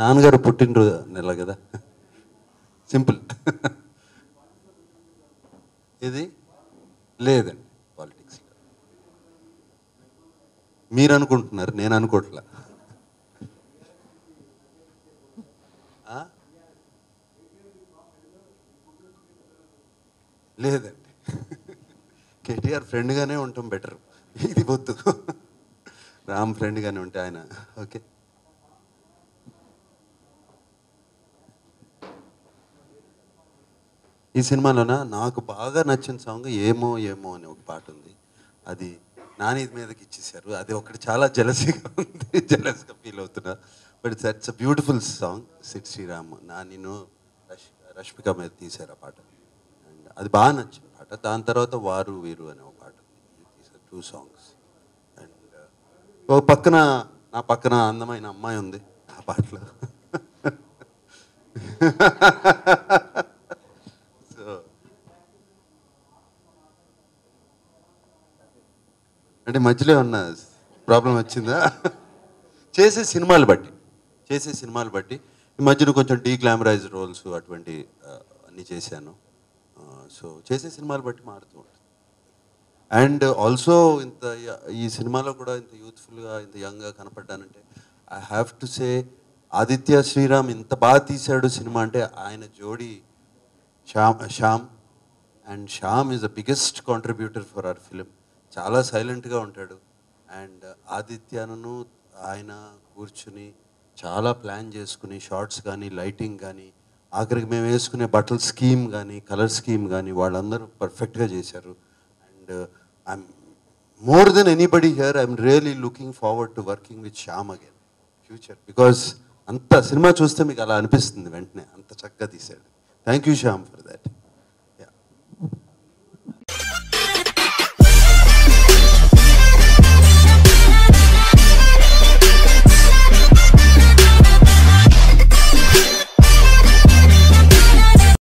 నాన్నగారు పుట్టినరోజు నెల కదా, సింపుల్. ఇది లేదండి పాలిటిక్స్. మీరు అనుకుంటున్నారు, నేను అనుకోవట్లా. లేదండి, కేటీఆర్ ఫ్రెండ్గానే ఉంటాం బెటర్. ఇది వద్దు, రామ్ ఫ్రెండ్గానే ఉంటే ఆయన ఓకే. ఈ సినిమాలోన నాకు బాగా నచ్చిన సాంగ్ ఏమో ఏమో అనే ఒక పాట ఉంది. అది నాని మీదకి ఇచ్చేసారు. అది ఒకటి చాలా జలసీగా ఉంది, జలస్గా ఫీల్ అవుతున్నా. But it's a beautiful song. Sid Sriram నానిను రష్మిక మీద తీశారు ఆ పాట. అండ్ అది బాగా నచ్చిన పాట. దాని తర్వాత వారు వీరు అనే ఒక పాట ఉంది. 2 songs. అండ్ ఒక పక్కన, నా పక్కన అందమైన అమ్మాయి ఉంది ఆ పాటలో. సో అంటే మధ్యలో ఉన్న ప్రాబ్లం వచ్చిందా? చేసే సినిమాలు బట్టి ఈ మధ్యన కొంచెం డీగ్లామరైజ్ రోల్స్ అటువంటి అన్నీ చేశాను. సో చేసే సినిమాలు బట్టి మారుతూ ఉంటుంది. అండ్ ఆల్సో ఈ సినిమాలో కూడా ఇంత యూత్ఫుల్గా, ఇంత యంగ్గా కనపడ్డానంటే I have to say Aditya Sriram ఇంత బాగా తీశాడు సినిమా అంటే ఆయన జోడీ Shyam. And Shyam is the biggest contributor for our film. చాలా సైలెంట్గా ఉంటాడు. అండ్ ఆదిత్యను ఆయన కూర్చుని చాలా ప్లాన్ చేసుకుని షార్ట్స్ కానీ, లైటింగ్ కానీ, ఆఖరికి మేము వేసుకునే బట్టల స్కీమ్ కానీ, కలర్ స్కీమ్ కానీ వాళ్ళందరూ పర్ఫెక్ట్గా చేశారు. And I'm more than anybody here I'm really looking forward to working with Shyam again future. Because అంత సినిమా చూస్తే మీకు అలా అనిపిస్తుంది వెంటనే, అంత చక్కగా తీశాడు. Thank you Shyam for that.